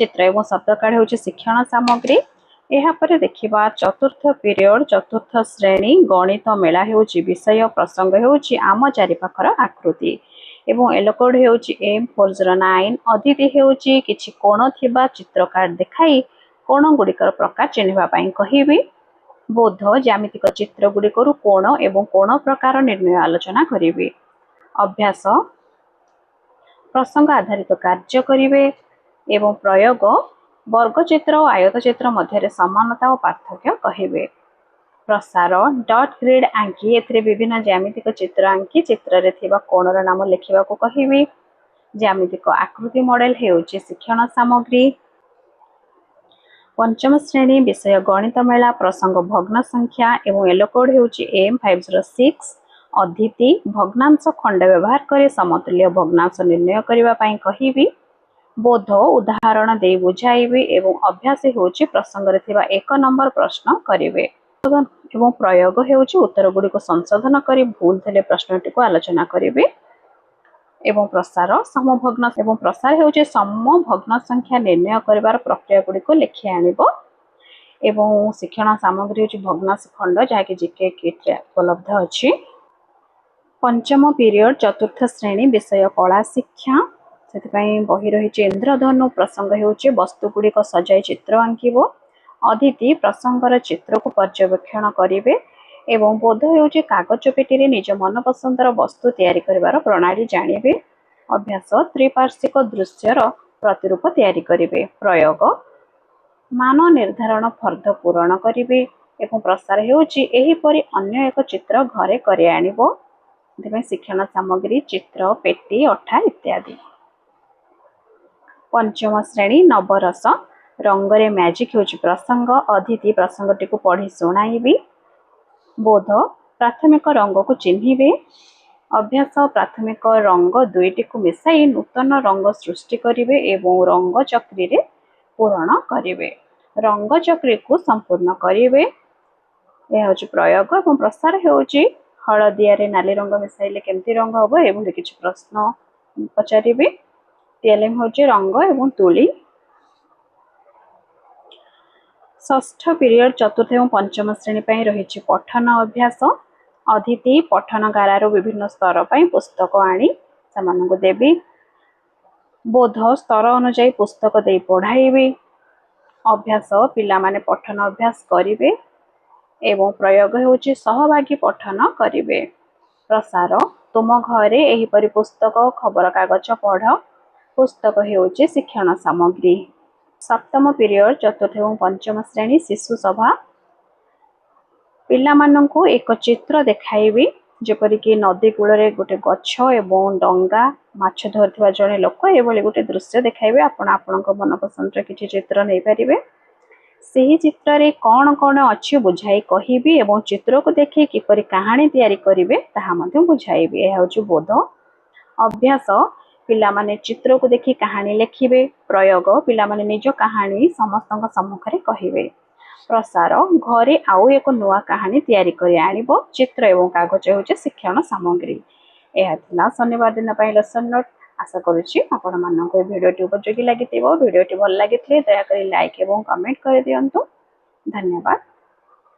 चित्र एवं शब्द कार्ड हूँ शिक्षण सामग्री। यापर देखा चतुर्थ पीरियड चतुर्थ श्रेणी गणित मेला हूँ विषय प्रसंग हूँ आम चारिपाखर आकृति एवं एलो कोड हूँ M409। अतिथि हूँ कि कोण थिबा चित्र कार्ड देखाई कोण गुड़िकर प्रकार चिन्हवाई कहबी। बोध ज्यामितिक चित्र गुड़िकर कोण एवं कोण प्रकार निर्णय आलोचना करी। अभ्यास प्रसंग आधारित कार्य करेंगे एवं प्रयोग वर्गचित्र और आयतचित्र मध्य समानता और पार्थक्य कहे। प्रसार डट ग्रिड आंकी ए विभिन्न ज्यामितिक चित्र आंकी चित्र रे थिबा कोणर नाम लिखा कहबी। ज्यामितिक आकृति मॉडल हेउची शिक्षण सामग्री। पंचम श्रेणी विषय गणित मेला प्रसंग भग्न संख्या एवं एलो कोड हेउची M506। अतिथि भग्नांश खंड व्यवहार कर समतुल्य भग्नांश निर्णय करने कहबी। बोध उदाहरण दे बुझाइबी एवं अभ्यास होउची प्रसंग रे थिबा 1 नंबर प्रश्न करिवे एवं प्रयोग होउची उत्तर गुडी को संशोधन करी भूल थले प्रश्नटी को आलोचना करिवे। एवं प्रसार समभग्न एवं प्रसार होउची समभग्न संख्या निर्णय करिवार प्रक्रिया गुडी को लिखि आनिबो। एवं शिक्षण सामग्री होउची भग्नांश खंड जहाँकि जीके किट रे उपलब्ध अछि। पंचम पीरियड चतुर्थ श्रेणी विषय कला शिक्षा से बही रही इंद्रधनु प्रसंग होउची वस्तु गुड़िक सजाई चित्र आंकिबो। अतिथि प्रसंगर चित्र को पर्यवेक्षण करेंगे एवं बोध होउची कागज पेटी निज मन पसंदर वस्तु तैयारी करिवार प्रणाली जानिबे। अभ्यास त्रिपार्श्विक दृश्यर प्रतिरूप तैयारी करेंगे। प्रयोग मान निर्धारण फर्द पूरण करेंगे एवं प्रसार होउची एहिपरि अन्य एक चित्र घरे करे आनिबो। शिक्षण सामग्री चित्र पेटी अठा इत्यादि। पंचम श्रेणी नवरस रंगरे मैजिक होउची प्रसंग। अतिथि प्रसंगटी को पढ़ी शुणाइबी। बोध प्राथमिक रंग को चिन्हिबे। अभ्यास प्राथमिक रंग दुईटी को मिसाई नूतन रंग सृष्टि करिवे एवं रंग चक्री रे पूरण करिवे। रंग चक्री को संपूर्ण करिवे। यह होउची प्रयोग एवं प्रसार होउची हळदिया रे नाली रंग मिसाइले केमती रंग हबो एवं किछि प्रश्न पचारिबे। तेलेम होउची रंग एवं तुली। षष्ठ पीरियड चतुर्थ एवं पंचम श्रेणी पई रहिछि पठन अभ्यास। अतिथि पठनगार विभिन्न स्तर पई पुस्तक आनी समानंगु देबी। बोध स्तर अनुसार पुस्तक दे पढ़ाइबे। अभ्यास पिला माने पठन अभ्यास करिवे एवं प्रयोग होउची सहभागी पठन करिवे। प्रसार तुम घरे एही परि पुस्तक खबर कागज पढ़। पुस्तक होउची शिक्षण सामग्री। सप्तम पीरियड चतुर्थ एवं पंचम श्रेणी शिशु सभा पिला माननकु एक चित्र देखाइबी जेपरिक नदी कूल गोटे गछ एवं डंगा माछ धरथिबा जणे लोक एभली गोटे दृश्य देखाइबे। आपण मनपसंद किसी चित्र नहीं पारिबे। सही चित्र रे कौन कौन अच्छी बुझाई कहबी एवं चित्र को देखि किपरि कहानी तैयारी करिवे ताहा मध्ये बुझाइबे। यह होउची बोध। अभ्यास पिला माने चित्र को देखि कहानी लिखिबे। प्रयोग पिला माने निज कहानी समस्तक सम्मुख रे कहिबे। प्रसार घरे आउ एक नुआ कहानी तैयारी करि आनिबो। चित्र एवं कागज होउची शिक्षण सामग्री। यह थिला शनिवार दिन पई लेसन नोट। आशा करूची आपण मानको भिडियोटी उपयोगी लागिथिबो। भिडियोटी भल लागिथिले दया करी लाइक एवं कमेंट कर दियंतु। धन्यवाद।